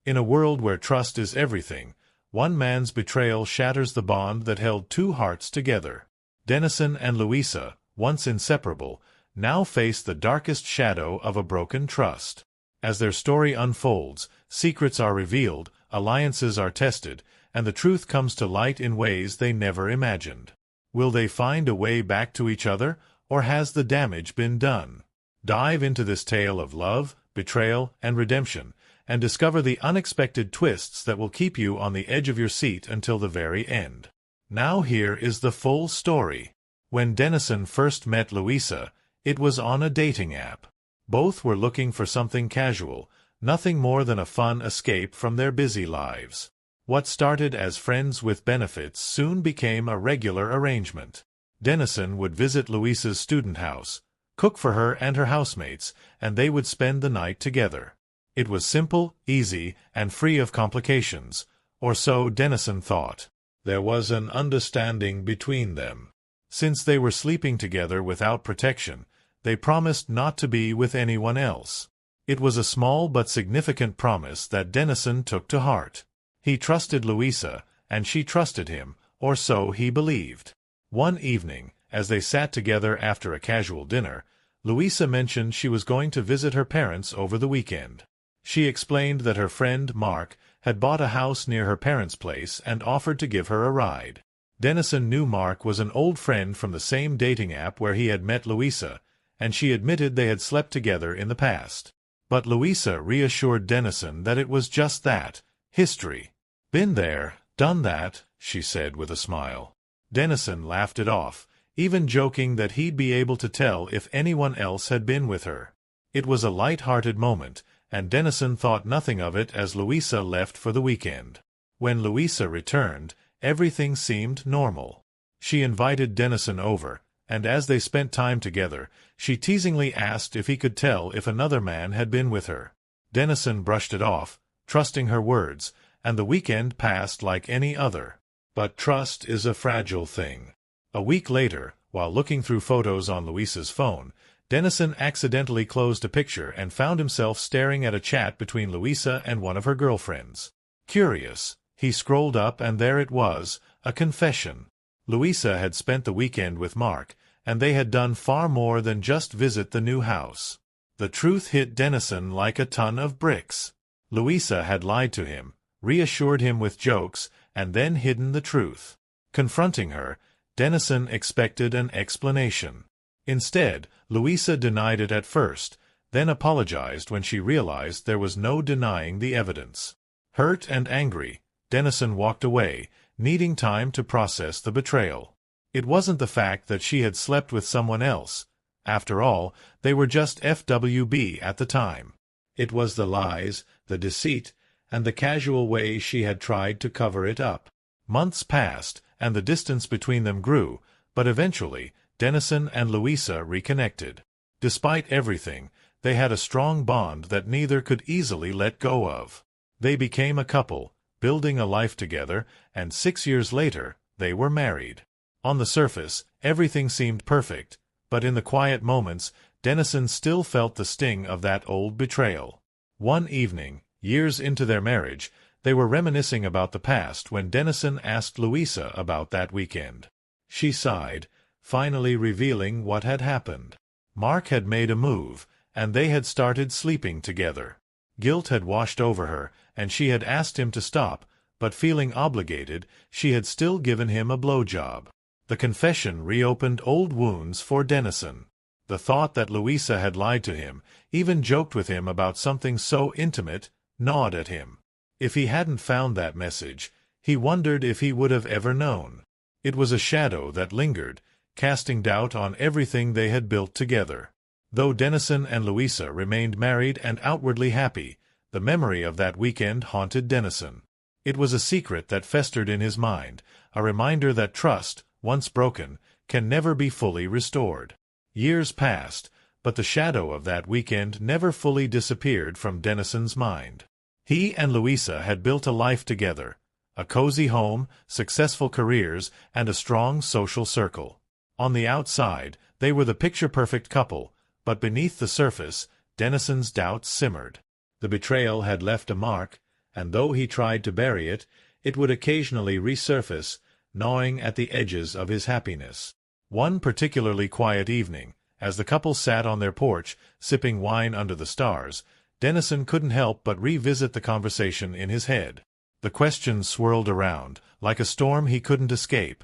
In a world where trust is everything, one man's betrayal shatters the bond that held two hearts together. Dennison and Luisa, once inseparable, now face the darkest shadow of a broken trust. As their story unfolds, secrets are revealed, alliances are tested, and the truth comes to light in ways they never imagined. Will they find a way back to each other, or has the damage been done? Dive into this tale of love, betrayal, and redemption, and discover the unexpected twists that will keep you on the edge of your seat until the very end. Now here is the full story. When Dennison first met Luisa, it was on a dating app. Both were looking for something casual, nothing more than a fun escape from their busy lives. What started as friends with benefits soon became a regular arrangement. Dennison would visit Luisa's student house, cook for her and her housemates, and they would spend the night together. It was simple, easy, and free of complications, or so Dennison thought. There was an understanding between them. Since they were sleeping together without protection, they promised not to be with anyone else. It was a small but significant promise that Dennison took to heart. He trusted Luisa, and she trusted him, or so he believed. One evening, as they sat together after a casual dinner, Luisa mentioned she was going to visit her parents over the weekend. She explained that her friend, Mark, had bought a house near her parents' place and offered to give her a ride. Dennison knew Mark was an old friend from the same dating app where he had met Luisa, and she admitted they had slept together in the past. But Luisa reassured Dennison that it was just that, history. Been there, done that, she said with a smile. Dennison laughed it off, even joking that he'd be able to tell if anyone else had been with her. It was a light-hearted moment, and Dennison thought nothing of it as Luisa left for the weekend. When Luisa returned, everything seemed normal. She invited Dennison over, and as they spent time together, she teasingly asked if he could tell if another man had been with her. Dennison brushed it off, trusting her words, and the weekend passed like any other. But trust is a fragile thing. A week later, while looking through photos on Luisa's phone, Dennison accidentally closed a picture and found himself staring at a chat between Luisa and one of her girlfriends. Curious, he scrolled up and there it was, a confession. Luisa had spent the weekend with Mark, and they had done far more than just visit the new house. The truth hit Dennison like a ton of bricks. Luisa had lied to him, reassured him with jokes, and then hidden the truth. Confronting her, Dennison expected an explanation. Instead, Luisa denied it at first, then apologized when she realized there was no denying the evidence. Hurt and angry, Dennison walked away, needing time to process the betrayal. It wasn't the fact that she had slept with someone else. After all, they were just FWB at the time. It was the lies, the deceit, and the casual way she had tried to cover it up. Months passed, and the distance between them grew, but eventually, Dennison and Luisa reconnected. Despite everything, they had a strong bond that neither could easily let go of. They became a couple, building a life together, and 6 years later, they were married. On the surface, everything seemed perfect, but in the quiet moments, Dennison still felt the sting of that old betrayal. One evening, years into their marriage, they were reminiscing about the past when Dennison asked Luisa about that weekend. She sighed, finally revealing what had happened. Mark had made a move, and they had started sleeping together. Guilt had washed over her, and she had asked him to stop, but feeling obligated, she had still given him a blowjob. The confession reopened old wounds for Dennison. The thought that Luisa had lied to him, even joked with him about something so intimate, gnawed at him. If he hadn't found that message, he wondered if he would have ever known. It was a shadow that lingered, casting doubt on everything they had built together. Though Dennison and Luisa remained married and outwardly happy, the memory of that weekend haunted Dennison. It was a secret that festered in his mind, a reminder that trust, once broken, can never be fully restored. Years passed, but the shadow of that weekend never fully disappeared from Dennison's mind. He and Luisa had built a life together, a cozy home, successful careers, and a strong social circle. On the outside, they were the picture-perfect couple, but beneath the surface, Dennison's doubts simmered. The betrayal had left a mark, and though he tried to bury it, it would occasionally resurface, gnawing at the edges of his happiness. One particularly quiet evening, as the couple sat on their porch, sipping wine under the stars, Dennison couldn't help but revisit the conversation in his head. The questions swirled around, like a storm he couldn't escape.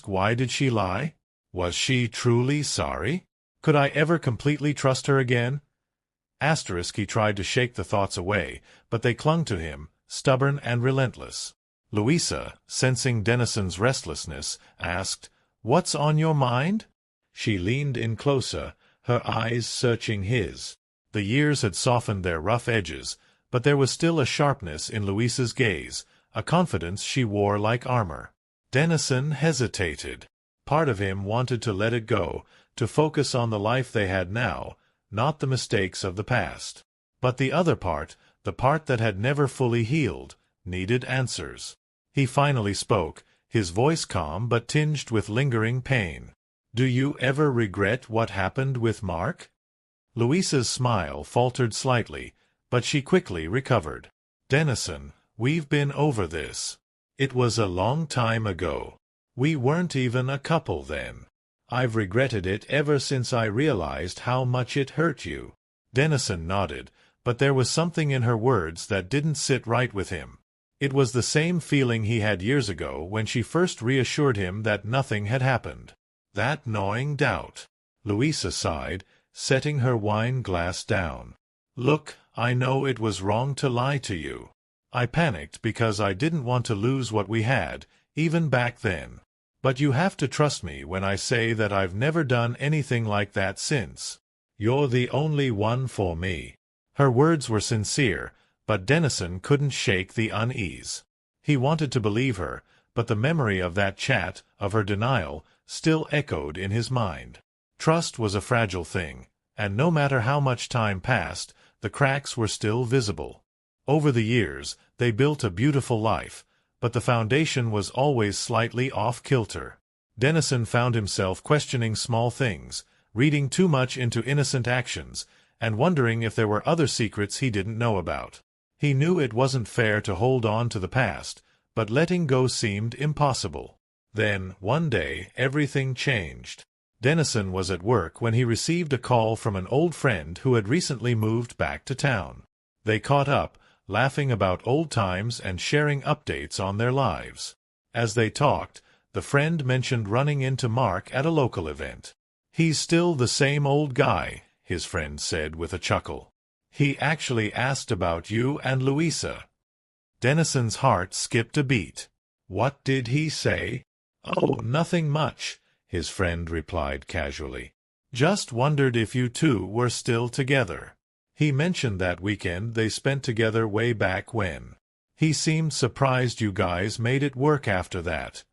Why did she lie? Was she truly sorry? Could I ever completely trust her again? He tried to shake the thoughts away, but they clung to him, stubborn and relentless. Luisa, sensing Dennison's restlessness, asked, "What's on your mind?" She leaned in closer, her eyes searching his. The years had softened their rough edges, but there was still a sharpness in Luisa's gaze, a confidence she wore like armor. Dennison hesitated. Part of him wanted to let it go, to focus on the life they had now, not the mistakes of the past. But the other part, the part that had never fully healed, needed answers. He finally spoke, his voice calm but tinged with lingering pain. "Do you ever regret what happened with Mark?" Luisa's smile faltered slightly, but she quickly recovered. "Dennison, we've been over this. It was a long time ago. We weren't even a couple then. I've regretted it ever since I realized how much it hurt you." Dennison nodded, but there was something in her words that didn't sit right with him. It was the same feeling he had years ago when she first reassured him that nothing had happened. That gnawing doubt. Luisa sighed, setting her wine glass down. "Look, I know it was wrong to lie to you. I panicked because I didn't want to lose what we had, even back then. But you have to trust me when I say that I've never done anything like that since. You're the only one for me." Her words were sincere, but Dennison couldn't shake the unease. He wanted to believe her, but the memory of that chat, of her denial, still echoed in his mind. Trust was a fragile thing, and no matter how much time passed, the cracks were still visible. Over the years, they built a beautiful life, but the foundation was always slightly off-kilter. Dennison found himself questioning small things, reading too much into innocent actions, and wondering if there were other secrets he didn't know about. He knew it wasn't fair to hold on to the past, but letting go seemed impossible. Then, one day, everything changed. Dennison was at work when he received a call from an old friend who had recently moved back to town. They caught up, laughing about old times and sharing updates on their lives. As they talked, the friend mentioned running into Mark at a local event. "He's still the same old guy," his friend said with a chuckle. "He actually asked about you and Luisa." Dennison's heart skipped a beat. "What did he say?" "Oh, nothing much," his friend replied casually. "Just wondered if you two were still together. He mentioned that weekend they spent together way back when. He seemed surprised you guys made it work after that."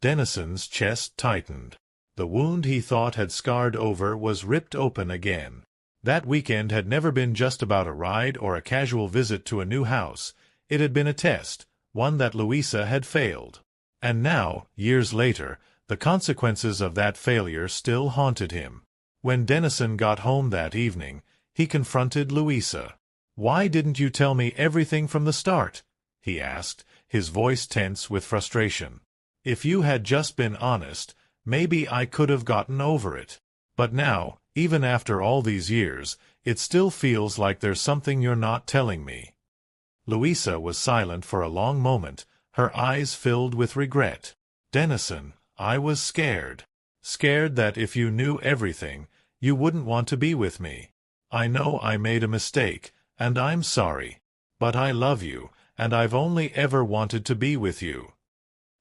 Dennison's chest tightened. The wound he thought had scarred over was ripped open again. That weekend had never been just about a ride or a casual visit to a new house. It had been a test, one that Luisa had failed. And now, years later, the consequences of that failure still haunted him. When Dennison got home that evening, he confronted Luisa. "Why didn't you tell me everything from the start?" he asked, his voice tense with frustration. "If you had just been honest, maybe I could have gotten over it. But now, even after all these years, it still feels like there's something you're not telling me." Luisa was silent for a long moment, her eyes filled with regret. "Dennison, I was scared. Scared that if you knew everything, you wouldn't want to be with me. I know I made a mistake, and I'm sorry. But I love you, and I've only ever wanted to be with you."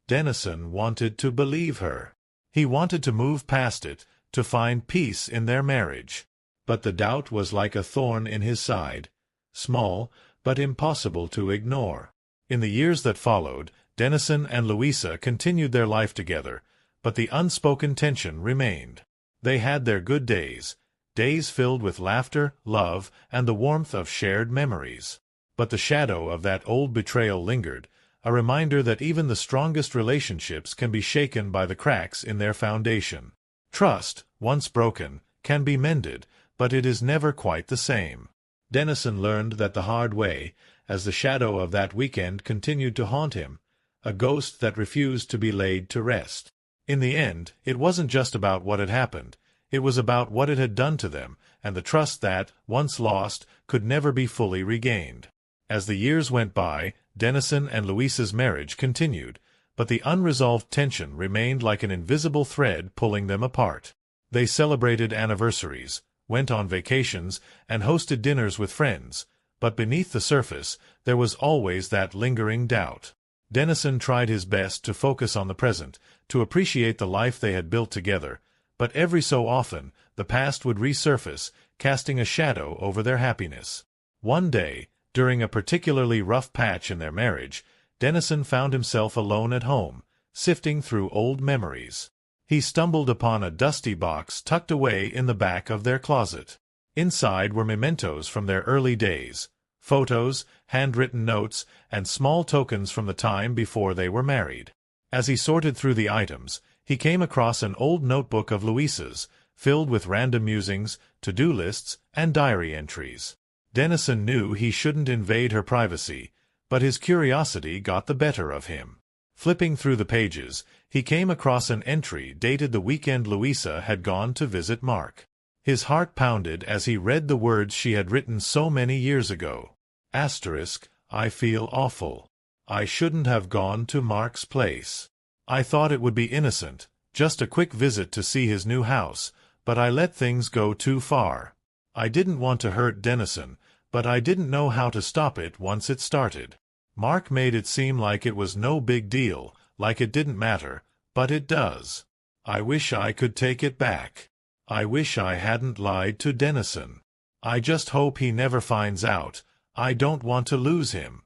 Dennison wanted to believe her. He wanted to move past it, to find peace in their marriage. But the doubt was like a thorn in his side, small, but impossible to ignore. In the years that followed, Dennison and Luisa continued their life together, but the unspoken tension remained. They had their good days, days filled with laughter, love, and the warmth of shared memories. But the shadow of that old betrayal lingered, a reminder that even the strongest relationships can be shaken by the cracks in their foundation. Trust, once broken, can be mended, but it is never quite the same. Dennison learned that the hard way, as the shadow of that weekend continued to haunt him, a ghost that refused to be laid to rest. In the end, it wasn't just about what had happened. It was about what it had done to them, and the trust that, once lost, could never be fully regained. As the years went by, Dennison and Luisa's marriage continued, but the unresolved tension remained like an invisible thread pulling them apart. They celebrated anniversaries, went on vacations, and hosted dinners with friends, but beneath the surface, there was always that lingering doubt. Dennison tried his best to focus on the present, to appreciate the life they had built together, but every so often, the past would resurface, casting a shadow over their happiness. One day, during a particularly rough patch in their marriage, Dennison found himself alone at home, sifting through old memories. He stumbled upon a dusty box tucked away in the back of their closet. Inside were mementos from their early days, photos, handwritten notes, and small tokens from the time before they were married. As he sorted through the items, he came across an old notebook of Luisa's, filled with random musings, to-do lists, and diary entries. Dennison knew he shouldn't invade her privacy, but his curiosity got the better of him. Flipping through the pages, he came across an entry dated the weekend Luisa had gone to visit Mark. His heart pounded as he read the words she had written so many years ago. I feel awful. I shouldn't have gone to Mark's place. I thought it would be innocent, just a quick visit to see his new house, but I let things go too far. I didn't want to hurt Dennison, but I didn't know how to stop it once it started. Mark made it seem like it was no big deal, like it didn't matter, but it does. I wish I could take it back. I wish I hadn't lied to Dennison. I just hope he never finds out. I don't want to lose him.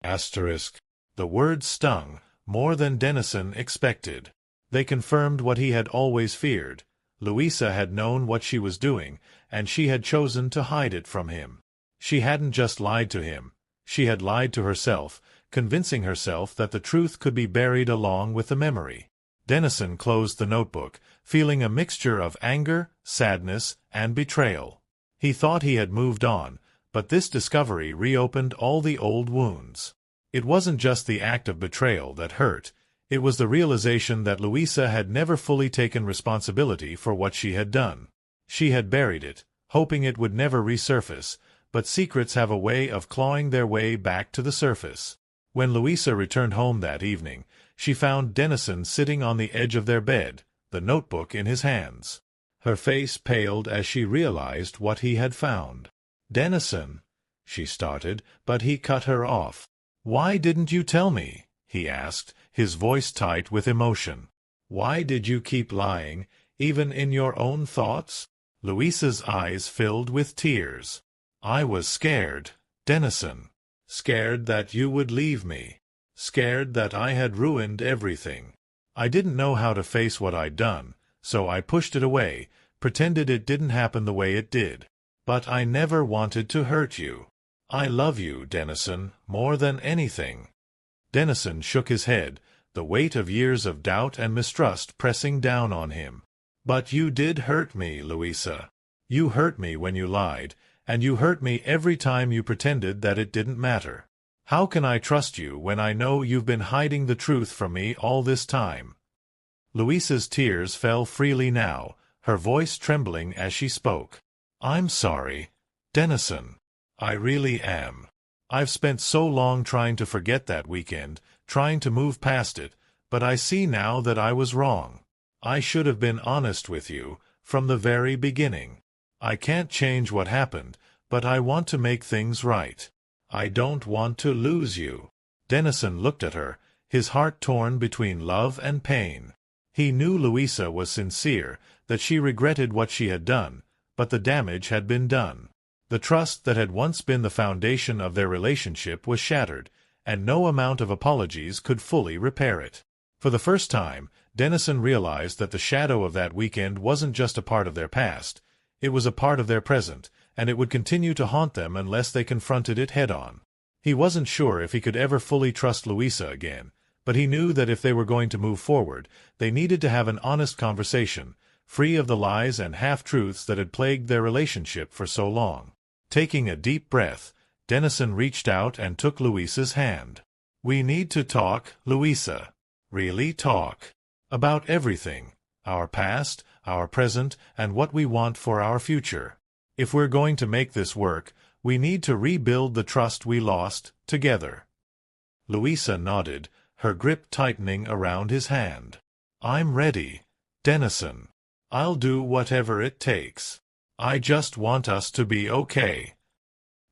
The words stung, more than Dennison expected. They confirmed what he had always feared. Luisa had known what she was doing, and she had chosen to hide it from him. She hadn't just lied to him. She had lied to herself, convincing herself that the truth could be buried along with the memory. Dennison closed the notebook, feeling a mixture of anger, sadness, and betrayal. He thought he had moved on, but this discovery reopened all the old wounds. It wasn't just the act of betrayal that hurt. It was the realization that Luisa had never fully taken responsibility for what she had done. She had buried it, hoping it would never resurface, but secrets have a way of clawing their way back to the surface. When Luisa returned home that evening, she found Dennison sitting on the edge of their bed, the notebook in his hands. Her face paled as she realized what he had found. "Dennison," she started, but he cut her off. "Why didn't you tell me?" he asked, his voice tight with emotion. "Why did you keep lying, even in your own thoughts?" Luisa's eyes filled with tears. "I was scared, Dennison. Scared that you would leave me. Scared that I had ruined everything. I didn't know how to face what I'd done, so I pushed it away, pretended it didn't happen the way it did. But I never wanted to hurt you. I love you, Dennison, more than anything." Dennison shook his head, the weight of years of doubt and mistrust pressing down on him. "But you did hurt me, Luisa. You hurt me when you lied, and you hurt me every time you pretended that it didn't matter. How can I trust you when I know you've been hiding the truth from me all this time?" Luisa's tears fell freely now, her voice trembling as she spoke. "I'm sorry, Dennison. I really am. I've spent so long trying to forget that weekend, trying to move past it, but I see now that I was wrong. I should have been honest with you, from the very beginning. I can't change what happened, but I want to make things right. I don't want to lose you." Dennison looked at her, his heart torn between love and pain. He knew Luisa was sincere, that she regretted what she had done, but the damage had been done. The trust that had once been the foundation of their relationship was shattered, and no amount of apologies could fully repair it. For the first time, Dennison realized that the shadow of that weekend wasn't just a part of their past. It was a part of their present, and it would continue to haunt them unless they confronted it head-on. He wasn't sure if he could ever fully trust Luisa again, but he knew that if they were going to move forward, they needed to have an honest conversation, free of the lies and half-truths that had plagued their relationship for so long. Taking a deep breath, Dennison reached out and took Luisa's hand. "We need to talk, Luisa. Really talk. About everything. Our past, our present, and what we want for our future. If we're going to make this work, we need to rebuild the trust we lost, together." Luisa nodded, her grip tightening around his hand. "I'm ready, Dennison. I'll do whatever it takes. I just want us to be okay."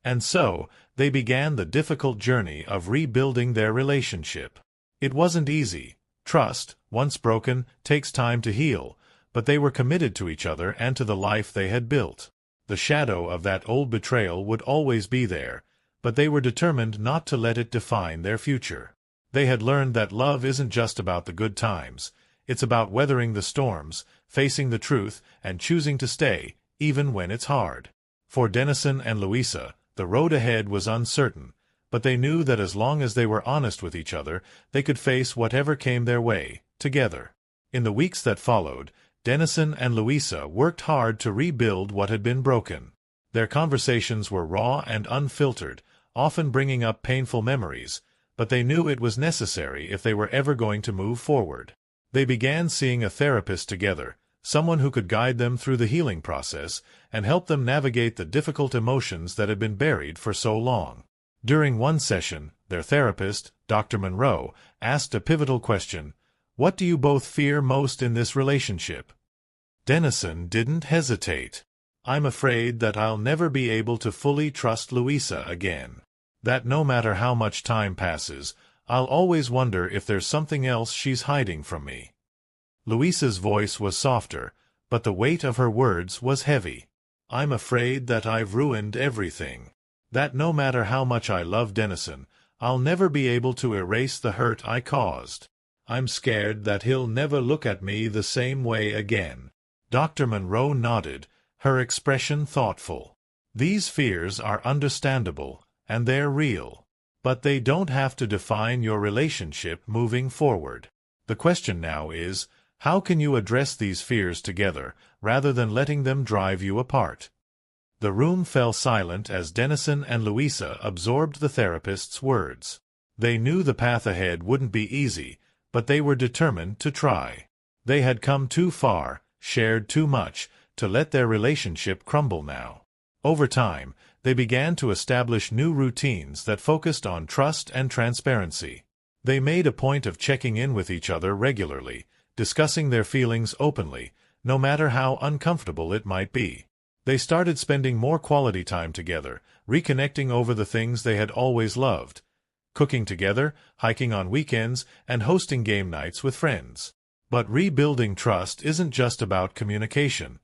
And so, they began the difficult journey of rebuilding their relationship. It wasn't easy. Trust, once broken, takes time to heal, but they were committed to each other and to the life they had built. The shadow of that old betrayal would always be there, but they were determined not to let it define their future. They had learned that love isn't just about the good times. It's about weathering the storms, facing the truth, and choosing to stay, even when it's hard. For Dennison and Luisa, the road ahead was uncertain, but they knew that as long as they were honest with each other, they could face whatever came their way, together. In the weeks that followed, Dennison and Luisa worked hard to rebuild what had been broken. Their conversations were raw and unfiltered, often bringing up painful memories, but they knew it was necessary if they were ever going to move forward. They began seeing a therapist together, someone who could guide them through the healing process and help them navigate the difficult emotions that had been buried for so long. During one session, their therapist, Dr. Monroe, asked a pivotal question: "What do you both fear most in this relationship?" Dennison didn't hesitate. "I'm afraid that I'll never be able to fully trust Luisa again. That no matter how much time passes, I'll always wonder if there's something else she's hiding from me." Luisa's voice was softer, but the weight of her words was heavy. "I'm afraid that I've ruined everything. That no matter how much I love Dennison, I'll never be able to erase the hurt I caused. I'm scared that he'll never look at me the same way again." Dr. Monroe nodded, her expression thoughtful. "These fears are understandable, and they're real. But they don't have to define your relationship moving forward. The question now is, how can you address these fears together, rather than letting them drive you apart?" The room fell silent as Dennison and Luisa absorbed the therapist's words. They knew the path ahead wouldn't be easy, but they were determined to try. They had come too far, shared too much, to let their relationship crumble now. Over time, they began to establish new routines that focused on trust and transparency. They made a point of checking in with each other regularly, discussing their feelings openly, no matter how uncomfortable it might be. They started spending more quality time together, reconnecting over the things they had always loved, cooking together, hiking on weekends, and hosting game nights with friends. But rebuilding trust isn't just about communication.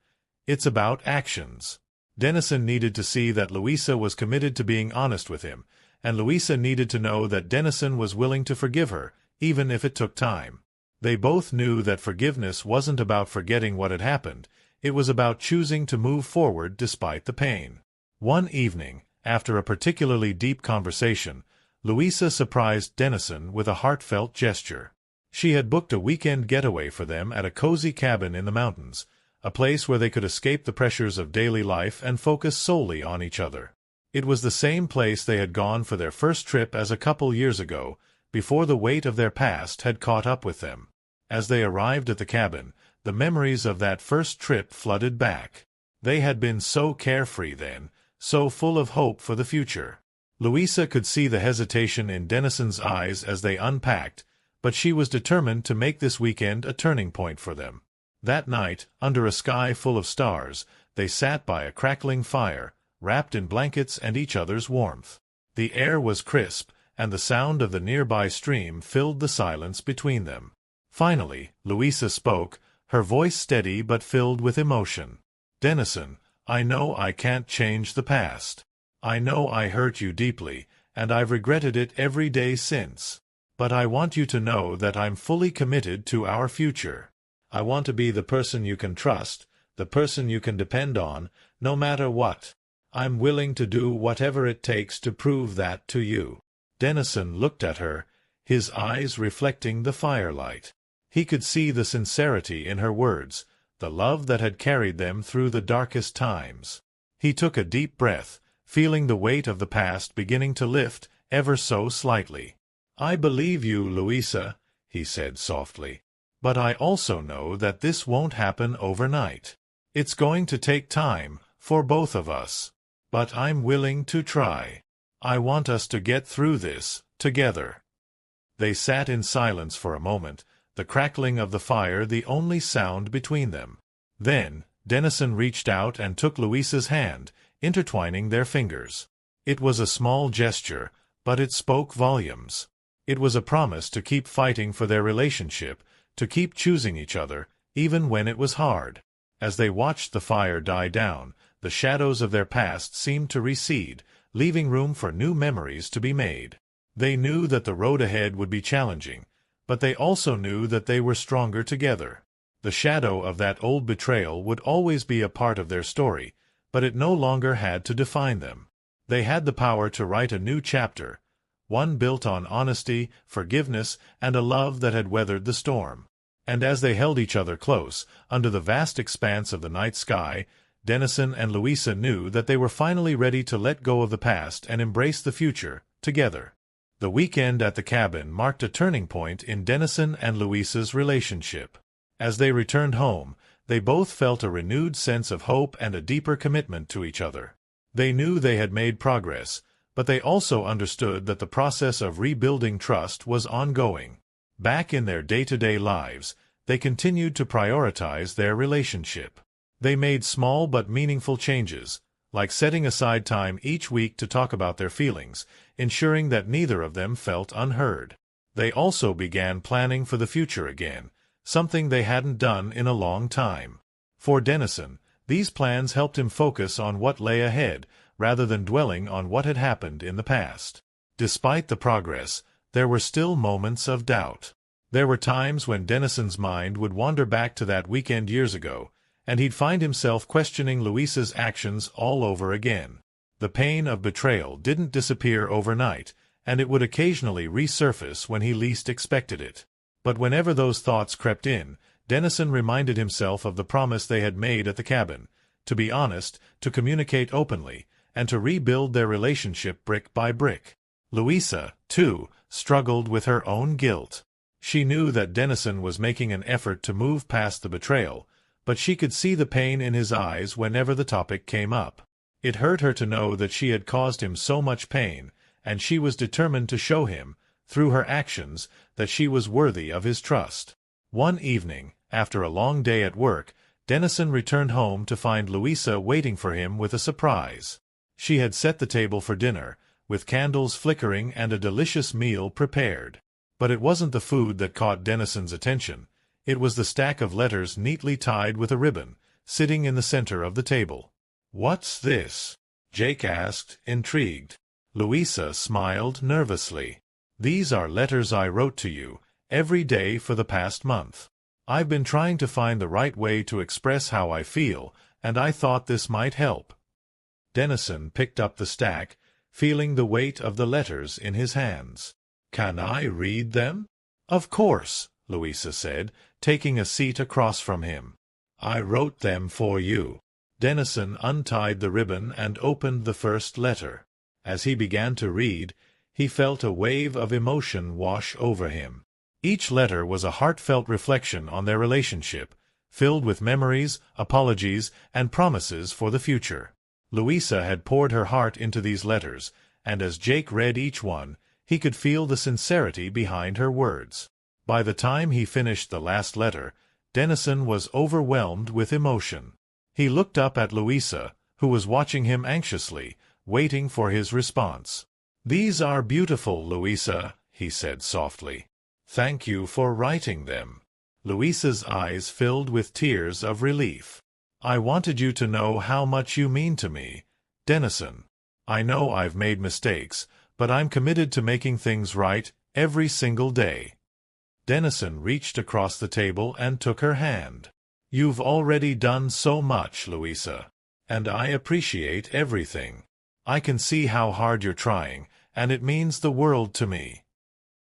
It's about actions. Dennison needed to see that Luisa was committed to being honest with him, and Luisa needed to know that Dennison was willing to forgive her, even if it took time. They both knew that forgiveness wasn't about forgetting what had happened. It was about choosing to move forward despite the pain. One evening, after a particularly deep conversation, Luisa surprised Dennison with a heartfelt gesture. She had booked a weekend getaway for them at a cozy cabin in the mountains, a place where they could escape the pressures of daily life and focus solely on each other. It was the same place they had gone for their first trip as a couple years ago, before the weight of their past had caught up with them. As they arrived at the cabin, the memories of that first trip flooded back. They had been so carefree then, so full of hope for the future. Luisa could see the hesitation in Dennison's eyes as they unpacked, but she was determined to make this weekend a turning point for them. That night, under a sky full of stars, they sat by a crackling fire, wrapped in blankets and each other's warmth. The air was crisp, and the sound of the nearby stream filled the silence between them. Finally, Luisa spoke, her voice steady but filled with emotion. "Dennison, I know I can't change the past. I know I hurt you deeply, and I've regretted it every day since. But I want you to know that I'm fully committed to our future. I want to be the person you can trust, the person you can depend on, no matter what. I'm willing to do whatever it takes to prove that to you." Dennison looked at her, his eyes reflecting the firelight. He could see the sincerity in her words, the love that had carried them through the darkest times. He took a deep breath, feeling the weight of the past beginning to lift ever so slightly. "I believe you, Luisa," he said softly. "But I also know that this won't happen overnight. It's going to take time, for both of us. But I'm willing to try. I want us to get through this, together." They sat in silence for a moment, the crackling of the fire the only sound between them. Then, Dennison reached out and took Luisa's hand, intertwining their fingers. It was a small gesture, but it spoke volumes. It was a promise to keep fighting for their relationship, to keep choosing each other, even when it was hard. As they watched the fire die down, the shadows of their past seemed to recede, leaving room for new memories to be made. They knew that the road ahead would be challenging, but they also knew that they were stronger together. The shadow of that old betrayal would always be a part of their story, but it no longer had to define them. They had the power to write a new chapter, one built on honesty, forgiveness, and a love that had weathered the storm. And as they held each other close, under the vast expanse of the night sky, Dennison and Luisa knew that they were finally ready to let go of the past and embrace the future, together. The weekend at the cabin marked a turning point in Dennison and Luisa's relationship. As they returned home, they both felt a renewed sense of hope and a deeper commitment to each other. They knew they had made progress, but they also understood that the process of rebuilding trust was ongoing. Back in their day-to-day lives, they continued to prioritize their relationship. They made small but meaningful changes, like setting aside time each week to talk about their feelings, ensuring that neither of them felt unheard. They also began planning for the future again, something they hadn't done in a long time. For Dennison, these plans helped him focus on what lay ahead, rather than dwelling on what had happened in the past. Despite the progress, there were still moments of doubt. There were times when Dennison's mind would wander back to that weekend years ago, and he'd find himself questioning Luisa's actions all over again. The pain of betrayal didn't disappear overnight, and it would occasionally resurface when he least expected it. But whenever those thoughts crept in, Dennison reminded himself of the promise they had made at the cabin, to be honest, to communicate openly, and to rebuild their relationship brick by brick. Luisa, too, struggled with her own guilt. She knew that Dennison was making an effort to move past the betrayal, but she could see the pain in his eyes whenever the topic came up. It hurt her to know that she had caused him so much pain, and she was determined to show him, through her actions, that she was worthy of his trust. One evening, after a long day at work, Dennison returned home to find Luisa waiting for him with a surprise. She had set the table for dinner, with candles flickering and a delicious meal prepared. But it wasn't the food that caught Dennison's attention. It was the stack of letters neatly tied with a ribbon, sitting in the center of the table. "What's this?" Jake asked, intrigued. Luisa smiled nervously. "These are letters I wrote to you, every day for the past month. I've been trying to find the right way to express how I feel, and I thought this might help." Dennison picked up the stack, feeling the weight of the letters in his hands. "Can I read them?" "Of course," Luisa said, taking a seat across from him. "I wrote them for you." Dennison untied the ribbon and opened the first letter. As he began to read, he felt a wave of emotion wash over him. Each letter was a heartfelt reflection on their relationship, filled with memories, apologies, and promises for the future. Luisa had poured her heart into these letters, and as Jake read each one, he could feel the sincerity behind her words. By the time he finished the last letter, Dennison was overwhelmed with emotion. He looked up at Luisa, who was watching him anxiously, waiting for his response. "These are beautiful, Luisa," he said softly. "Thank you for writing them." Luisa's eyes filled with tears of relief. "I wanted you to know how much you mean to me, Dennison. I know I've made mistakes, but I'm committed to making things right every single day." Dennison reached across the table and took her hand. "You've already done so much, Luisa, and I appreciate everything. I can see how hard you're trying, and it means the world to me."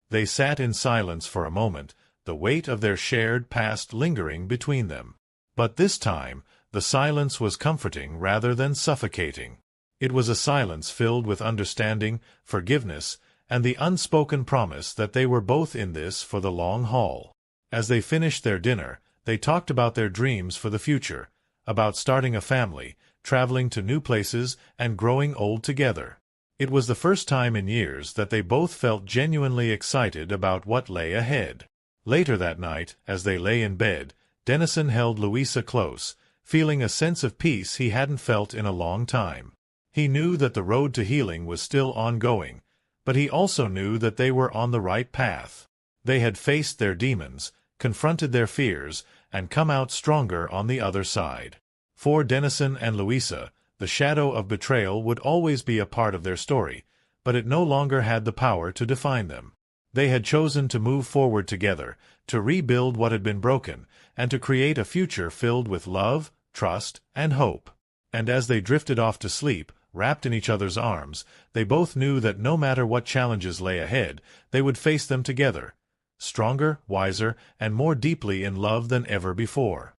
They sat in silence for a moment, the weight of their shared past lingering between them. But this time, the silence was comforting rather than suffocating. It was a silence filled with understanding, forgiveness, and the unspoken promise that they were both in this for the long haul. As they finished their dinner, they talked about their dreams for the future, about starting a family, traveling to new places, and growing old together. It was the first time in years that they both felt genuinely excited about what lay ahead. Later that night, as they lay in bed, Dennison held Luisa close, feeling a sense of peace he hadn't felt in a long time. He knew that the road to healing was still ongoing, but he also knew that they were on the right path. They had faced their demons, confronted their fears, and come out stronger on the other side. For Dennison and Luisa, the shadow of betrayal would always be a part of their story, but it no longer had the power to define them. They had chosen to move forward together, to rebuild what had been broken, and to create a future filled with love, trust, and hope. And as they drifted off to sleep, wrapped in each other's arms, they both knew that no matter what challenges lay ahead, they would face them together, stronger, wiser, and more deeply in love than ever before.